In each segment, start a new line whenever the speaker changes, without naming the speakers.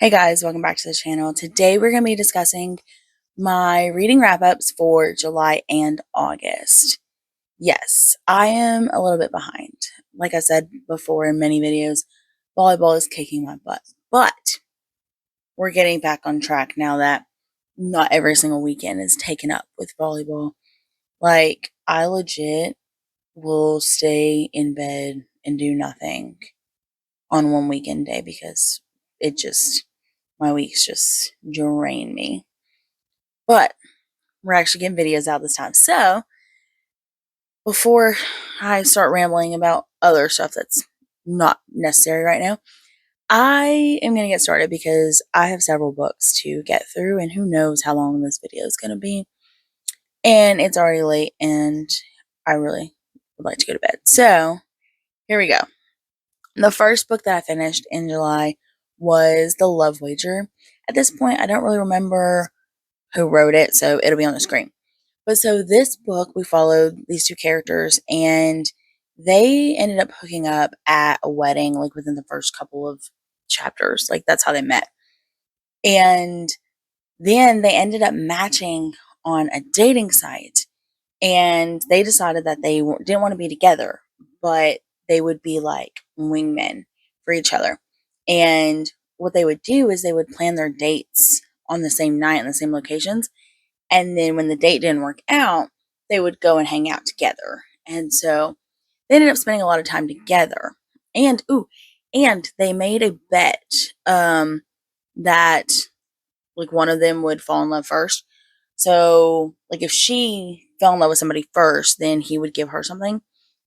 Hey guys, welcome back to the channel. Today we're going to be discussing my reading wrap-ups for July and August. Yes, I am a little bit behind. Like I said before in many videos, volleyball is kicking my butt. But we're getting back on track now that not every single weekend is taken up with volleyball. Like, I legit will stay in bed and do nothing on one weekend day because my weeks just drain me. But we're actually getting videos out this time. So before I start rambling about other stuff that's not necessary right now, I am going to get started because I have several books to get through, and who knows how long this video is going to be. And it's already late, and I really would like to go to bed. So here we go. The first book that I finished in July was The Love Wager. At this point, I don't really remember who wrote it, so it'll be on the screen. But so this book, we followed these two characters, and they ended up hooking up at a wedding, like within the first couple of chapters. Like, that's how they met. And then they ended up matching on a dating site, and they decided that they didn't want to be together, but they would be like wingmen for each other. And what they would do is they would plan their dates on the same night in the same locations. And then when the date didn't work out, they would go and hang out together. And so they ended up spending a lot of time together. And they made a bet that like one of them would fall in love first. So like if she fell in love with somebody first, then he would give her something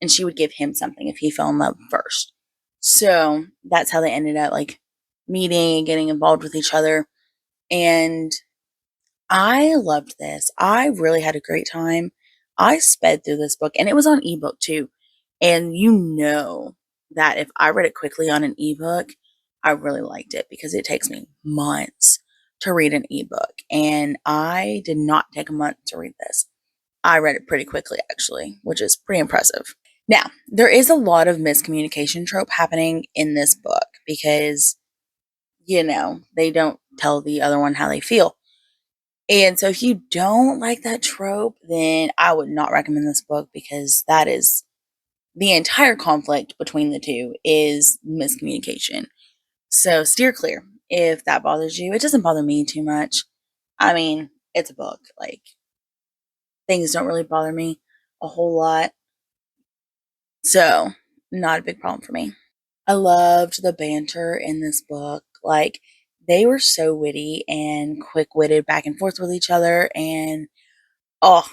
and she would give him something if he fell in love first. So that's how they ended up like meeting and getting involved with each other. And I loved this. I really had a great time. I sped through this book, and it was on ebook too. And you know that if I read it quickly on an ebook, I really liked it because it takes me months to read an ebook. And I did not take a month to read this. I read it pretty quickly, actually, which is pretty impressive. Now, there is a lot of miscommunication trope happening in this book because, they don't tell the other one how they feel. And so if you don't like that trope, then I would not recommend this book because that is the entire conflict between the two is miscommunication. So steer clear if that bothers you. It doesn't bother me too much. I mean, it's a book. Like, things don't really bother me a whole lot. So, not a big problem for me. I loved the banter in this book. Like, they were so witty and quick-witted back and forth with each other, and oh,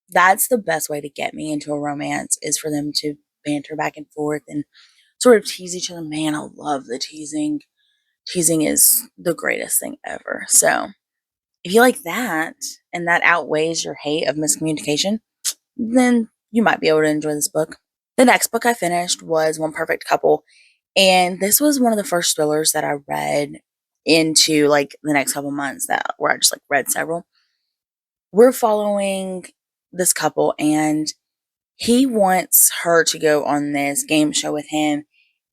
that's the best way to get me into a romance is for them to banter back and forth and sort of tease each other. Man, I love the teasing. Teasing is the greatest thing ever. So if you like that and that outweighs your hate of miscommunication, then you might be able to enjoy this book. The next book I finished was One Perfect Couple. And this was one of the first thrillers that I read into like the next couple months that where I just like read several. We're following this couple, and he wants her to go on this game show with him,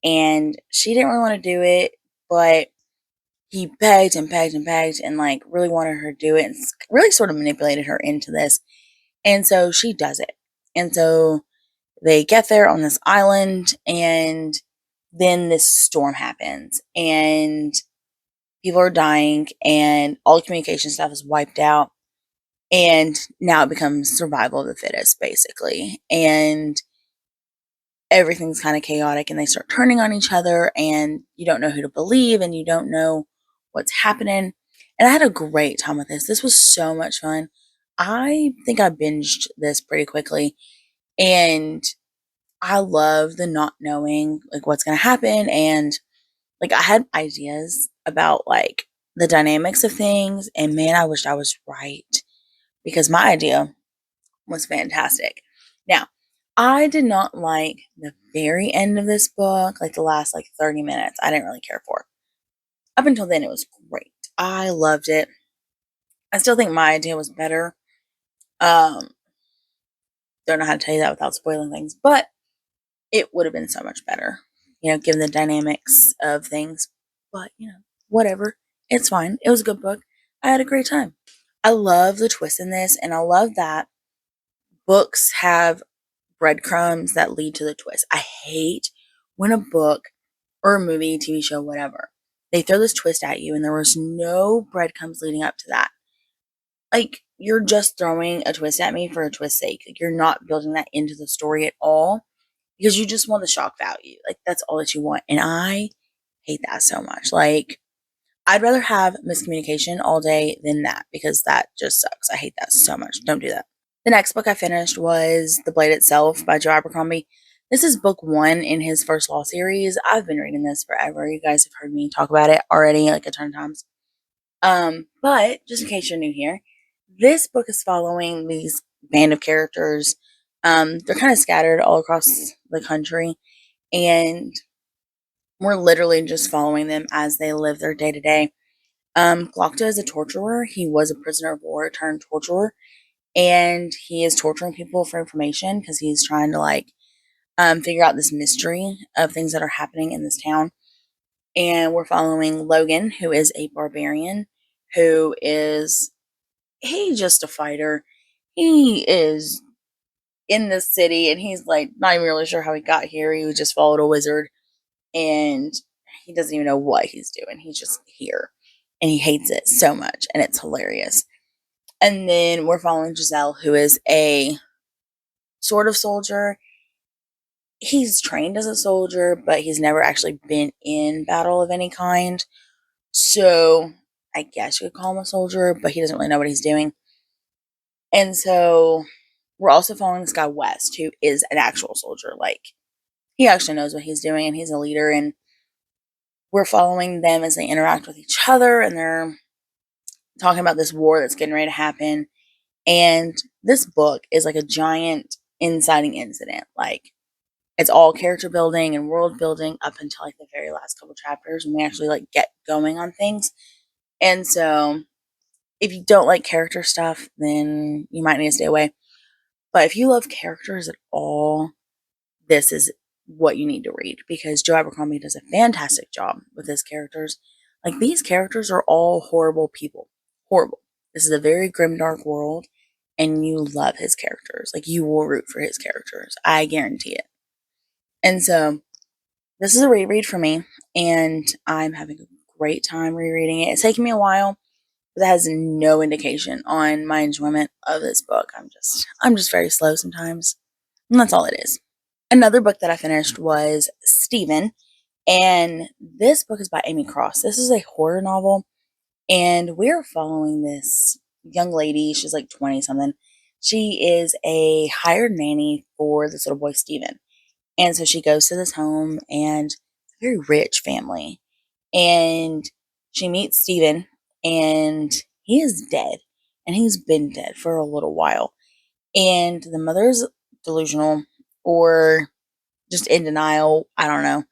and she didn't really want to do it, but he begged and begged and begged and like really wanted her to do it and really sort of manipulated her into this. And so she does it. And so they get there on this island, and then this storm happens, and people are dying, and all the communication stuff is wiped out. And now it becomes survival of the fittest, basically. And everything's kind of chaotic, and they start turning on each other, and you don't know who to believe, and you don't know what's happening. And I had a great time with this. This was so much fun. I think I binged this pretty quickly, and I love the not knowing like what's going to happen. And like I had ideas about like the dynamics of things, and man, I wished I was right because my idea was fantastic. Now, I did not like the very end of this book, like the last like 30 minutes. I didn't really care for. Up until then, it was great. I loved it. I still think my idea was better. Um, don't know how to tell you that without spoiling things, but it would have been so much better, given the dynamics of things. But, whatever. It's fine. It was a good book. I had a great time. I love the twist in this, and I love that books have breadcrumbs that lead to the twist. I hate when a book or a movie, TV show, whatever, they throw this twist at you and there was no breadcrumbs leading up to that. Like, you're just throwing a twist at me for a twist's sake. Like, you're not building that into the story at all because you just want the shock value. Like, that's all that you want. And I hate that so much. Like, I'd rather have miscommunication all day than that because that just sucks. I hate that so much. Don't do that. The next book I finished was The Blade Itself by Joe Abercrombie. This is book 1 in his first law series. I've been reading this forever. You guys have heard me talk about it already like a ton of times. But just in case you're new here, this book is following these band of characters. They're kind of scattered all across the country, and we're literally just following them as they live their day to day. Glockta is a torturer. He was a prisoner of war turned torturer, and he is torturing people for information because he's trying to figure out this mystery of things that are happening in this town. And we're following Logan, who is a barbarian, who is he's just a fighter. He is in this city, and he's like not even really sure how he got here. He just followed a wizard, and he doesn't even know what he's doing. He's just here, and he hates it so much, and it's hilarious. And then we're following Giselle, who is a sort of soldier. He's trained as a soldier, but he's never actually been in battle of any kind. So I guess you could call him a soldier, but he doesn't really know what he's doing. And so we're also following this guy West, who is an actual soldier. Like, he actually knows what he's doing, and he's a leader. And we're following them as they interact with each other, and they're talking about this war that's getting ready to happen. And this book is like a giant inciting incident. Like, it's all character building and world building up until like the very last couple chapters when we actually like get going on things. And so if you don't like character stuff, then you might need to stay away. But if you love characters at all, this is what you need to read because Joe Abercrombie does a fantastic job with his characters. Like, these characters are all horrible people. Horrible. This is a very grim, dark world, and you love his characters. Like, you will root for his characters. I guarantee it. And so this is a reread for me, and I'm having a great time rereading it. It's taken me a while, but that has no indication on my enjoyment of this book. I'm just very slow sometimes, and that's all it is. Another book that I finished was Stephen, and this book is by Amy Cross. This is a horror novel, and we're following this young lady. She's like 20 something. She is a hired nanny for this little boy, Stephen. And so she goes to this home, and it's a very rich family. And she meets Stephen, and he is dead. And he's been dead for a little while. And the mother's delusional or just in denial. I don't know.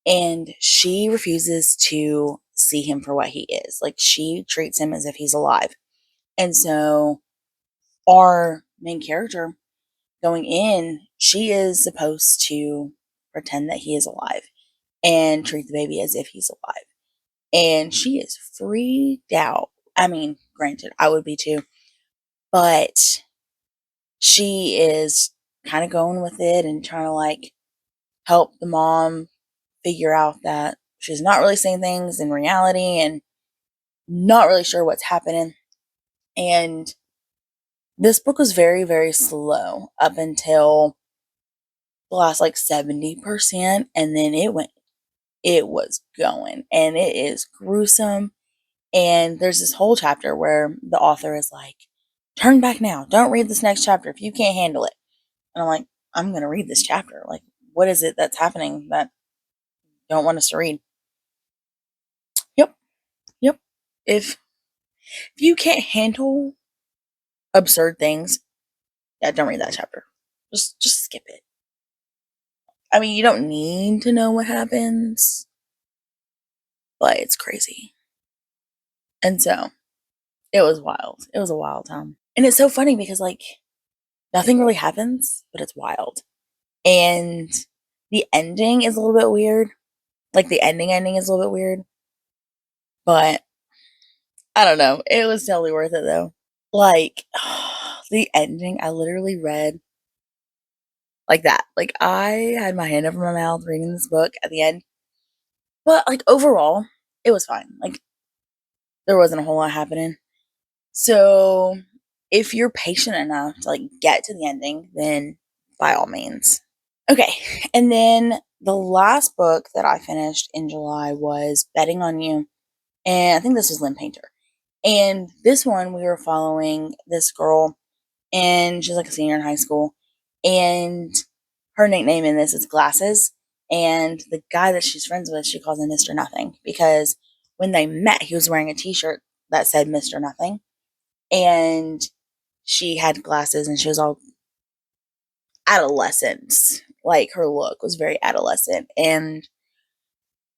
And she refuses to see him for what he is. Like, she treats him as if he's alive. And so our main character going in, she is supposed to pretend that he is alive and treat the baby as if he's alive. And she is freaked out. I mean, granted, I would be too. But she is kind of going with it and trying to help the mom figure out that she's not really seeing things in reality and not really sure what's happening. And this book was very, very slow up until the last 70%. And then it was going, and it is gruesome. And there's this whole chapter where the author is like, turn back now. Don't read this next chapter if you can't handle it. And I'm like, I'm going to read this chapter. Like, what is it that's happening that you don't want us to read? Yep. Yep. If you can't handle absurd things, yeah, don't read that chapter. Just skip it. I mean, you don't need to know what happens, but it's crazy. And so it was wild. It was a wild time. And it's so funny because nothing really happens, but it's wild. And the ending is a little bit weird. Like, the ending is a little bit weird. But I don't know. It was totally worth it though. Like the ending, I literally read like that. Like I had my hand over my mouth reading this book at the end. But like overall, it was fine. Like there wasn't a whole lot happening. So if you're patient enough to like get to the ending, then by all means. Okay. And then the last book that I finished in July was Betting on You. And I think this was Lynn Painter. And this one we were following this girl and she's like a senior in high school. And her nickname in this is Glasses. And the guy that she's friends with, she calls him Mr. Nothing because when they met, he was wearing a t shirt that said Mr. Nothing. And she had glasses and she was all adolescent. Like her look was very adolescent and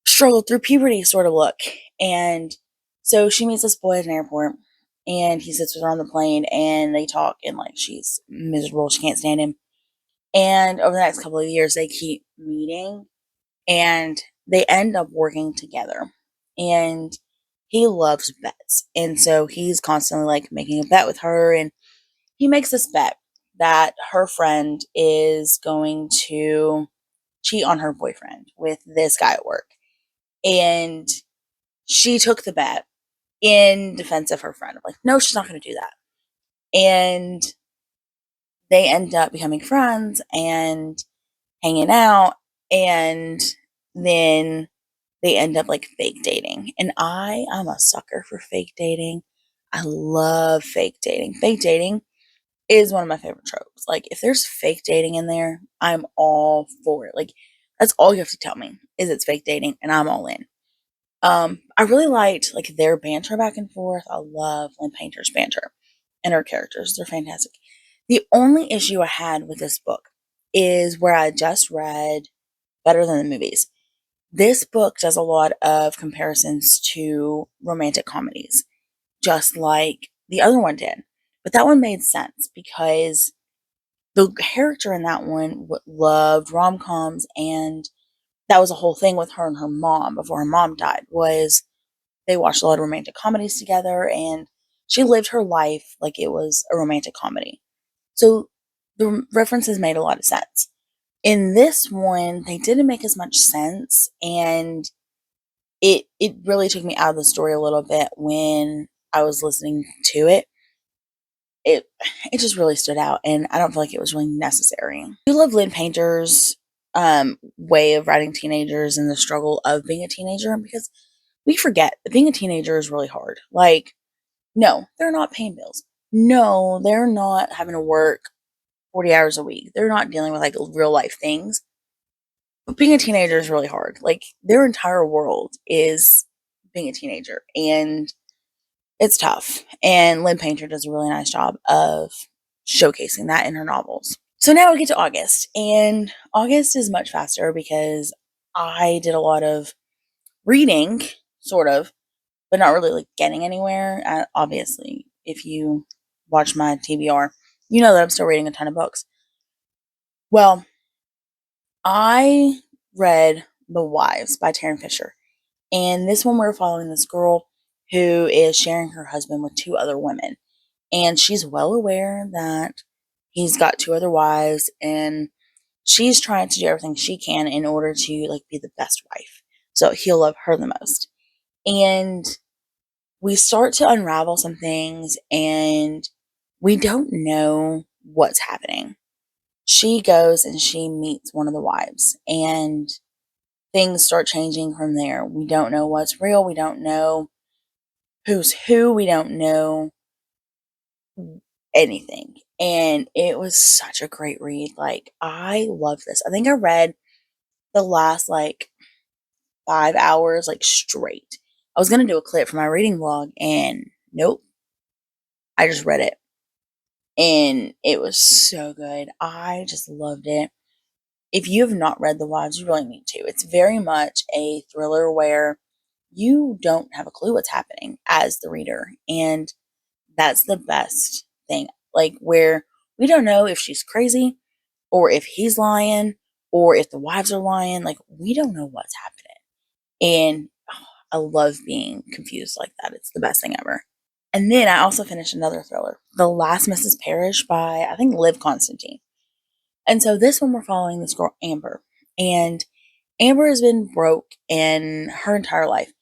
struggled through puberty sort of look. And so she meets this boy at an airport and he sits with her on the plane and they talk and like she's miserable. She can't stand him. And over the next couple of years, they keep meeting and they end up working together. And he loves bets. And so he's constantly like making a bet with her. And he makes this bet that her friend is going to cheat on her boyfriend with this guy at work. And she took the bet in defense of her friend. I'm like, no, she's not going to do that. And they end up becoming friends and hanging out. And then they end up like fake dating. And I'm a sucker for fake dating. I love fake dating. Fake dating is one of my favorite tropes. Like if there's fake dating in there, I'm all for it. Like that's all you have to tell me is it's fake dating and I'm all in. I really liked like their banter back and forth. I love Lynn Painter's banter and her characters. They're fantastic. The only issue I had with this book is where I just read Better Than the Movies. This book does a lot of comparisons to romantic comedies, just like the other one did. But that one made sense because the character in that one loved rom-coms, and that was a whole thing with her and her mom before her mom died, was they watched a lot of romantic comedies together, and she lived her life like it was a romantic comedy. So the references made a lot of sense. In this one, they didn't make as much sense, and it really took me out of the story a little bit when I was listening to it. It it just really stood out, and I don't feel like it was really necessary. I love Lynn Painter's way of writing teenagers and the struggle of being a teenager because we forget that being a teenager is really hard. Like, no, they're not paying bills. No, they're not having to work 40 hours a week. They're not dealing with like real life things. But being a teenager is really hard. Like their entire world is being a teenager and it's tough. And Lynn Painter does a really nice job of showcasing that in her novels. So now we get to August, and August is much faster because I did a lot of reading, sort of, but not really like getting anywhere. Obviously, if you watch my TBR, you know that I'm still reading a ton of books. Well, I read The Wives by Taryn Fisher. And this one we're following this girl who is sharing her husband with two other women. And she's well aware that he's got two other wives and she's trying to do everything she can in order to like be the best wife. So he'll love her the most. And we start to unravel some things and we don't know what's happening. She goes and she meets one of the wives and things start changing from there. We don't know what's real. We don't know who's who. We don't know anything. And it was such a great read. Like, I love this. I think I read the last like 5 hours, like straight. I was going to do a clip for my reading vlog, and nope. I just read it. And it was so good. I just loved it. If you have not read The Wives, you really need to. It's very much a thriller where you don't have a clue what's happening as the reader. And that's the best thing. Like, where we don't know if she's crazy or if he's lying or if the wives are lying. Like, we don't know what's happening. And I love being confused like that. It's the best thing ever. And then I also finished another thriller, The Last Mrs. Parrish by, I think, Liv Constantine. And so this one we're following this girl, Amber. And Amber has been broke in her entire life.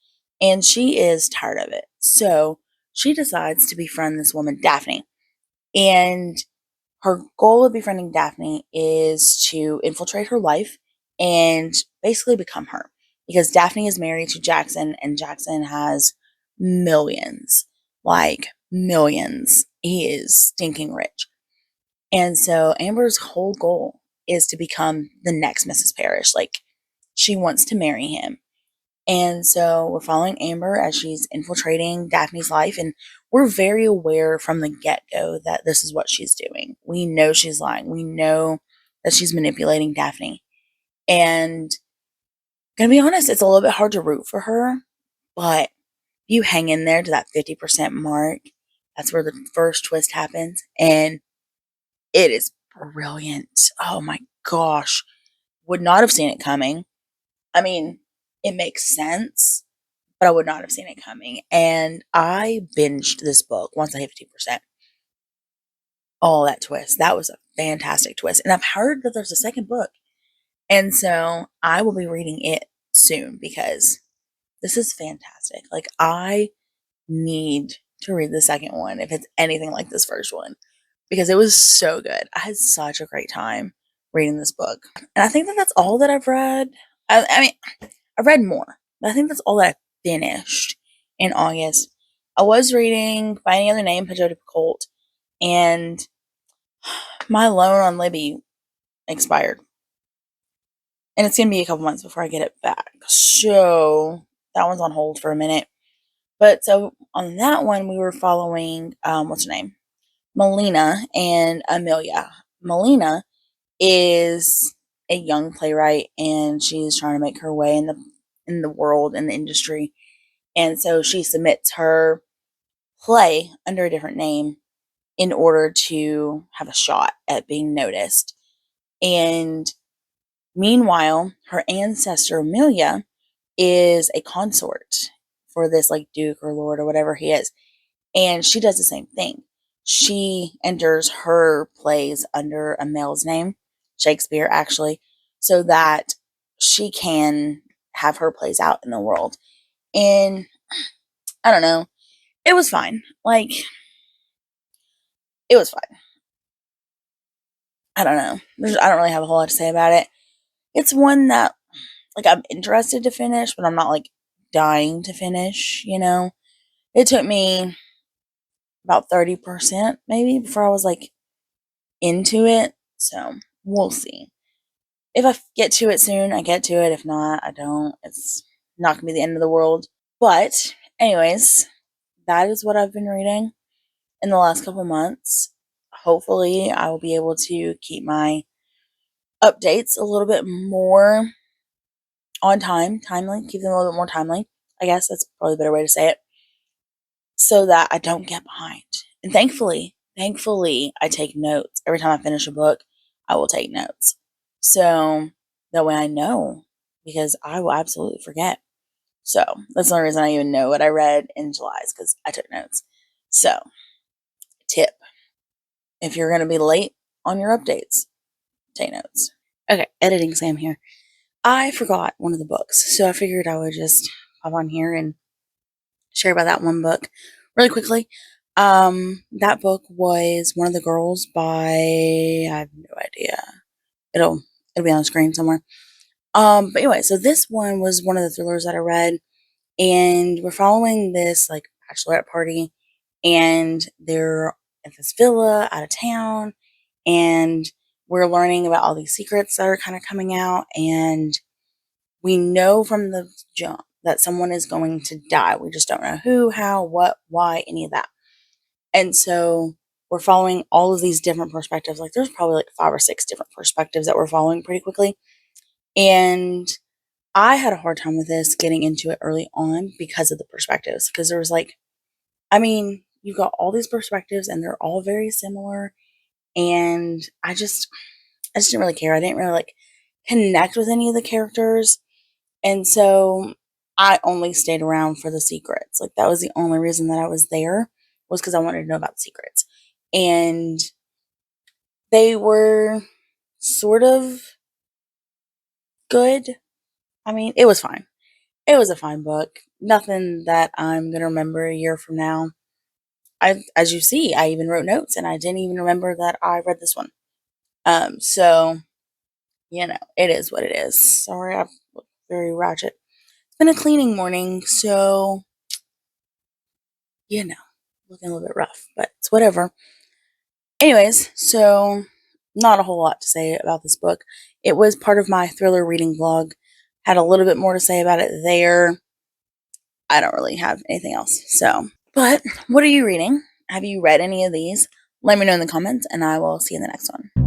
And she is tired of it. So she decides to befriend this woman, Daphne. And her goal of befriending Daphne is to infiltrate her life and basically become her. Because Daphne is married to Jackson, and Jackson has millions. Like, millions. He is stinking rich. And so Amber's whole goal is to become the next Mrs. Parrish. Like, she wants to marry him. And so we're following Amber as she's infiltrating Daphne's life, and we're very aware from the get go that this is what she's doing. We know she's lying. We know that she's manipulating Daphne. And gonna be honest, it's a little bit hard to root for her, but you hang in there to that 50% mark. That's where the first twist happens, and it is brilliant. Oh my gosh. Would not have seen it coming. I mean, it makes sense, but I would not have seen it coming. And I binged this book once I hit 50%. Oh, that twist. That was a fantastic twist. And I've heard that there's a second book. And so I will be reading it soon because this is fantastic. Like, I need to read the second one if it's anything like this first one because it was so good. I had such a great time reading this book. And I think that that's all that I've read. I mean, I've read more, but I think that's all that I finished in August. I was reading By Any Other Name, Pejote Colt, and my loan on Libby expired. And it's going to be a couple months before I get it back. So that one's on hold for a minute. But so on that one, we were following, what's her name? Melina and Amelia. Melina is a young playwright, and she's trying to make her way in the world, in the industry. And so she submits her play under a different name in order to have a shot at being noticed. And meanwhile, her ancestor Amelia is a consort for this like duke or lord or whatever he is. And she does the same thing. She enters her plays under a male's name, Shakespeare actually, so that she can have her plays out in the world. And I don't know, it was fine. Like, it was fine. I don't know. I don't really have a whole lot to say about it. It's one that, like, I'm interested to finish, but I'm not, like, dying to finish, you know? It took me about 30% maybe before I was, like, into it. So, we'll see. If I get to it soon, I get to it. If not, I don't. It's not going to be the end of the world. But, anyways, that is what I've been reading in the last couple months. Hopefully, I will be able to keep my updates a little bit more on time, timely, keep them a little bit more timely. I guess that's probably a better way to say it. So that I don't get behind. And thankfully, I take notes. Every time I finish a book, I will take notes. So that way I know, because I will absolutely forget. So that's the only reason I even know what I read in July is because I took notes. So, tip, if you're going to be late on your updates, take notes. Okay, editing Sam here. I forgot one of the books, so I figured I would just hop on here and share about that one book really quickly. That book was One of the Girls by, I have no idea. It'll be on the screen somewhere. But anyway, so this one was one of the thrillers that I read, and we're following this like bachelorette party, and they're at this villa out of town, and we're learning about all these secrets that are kind of coming out, and we know from the jump that someone is going to die. We just don't know who, how, what, why, any of that. And so we're following all of these different perspectives. Like, there's probably like 5 or 6 different perspectives that we're following pretty quickly. And I had a hard time with this getting into it early on because of the perspectives. Because there was like, I mean, you've got all these perspectives and they're all very similar. And I just didn't really care. I didn't really like connect with any of the characters. And so I only stayed around for the secrets. Like, that was the only reason that I was there, was because I wanted to know about the secrets. And they were sort of good. I mean, it was fine. It was a fine book. Nothing that I'm going to remember a year from now. As you see, I even wrote notes and I didn't even remember that I read this one. So, it is what it is. Sorry, I've looked very ratchet. It's been a cleaning morning, so, looking a little bit rough, but it's whatever. Anyways, so not a whole lot to say about this book. It was part of my thriller reading vlog. Had a little bit more to say about it there. I don't really have anything else. So, but what are you reading? Have you read any of these? Let me know in the comments, and I will see you in the next one.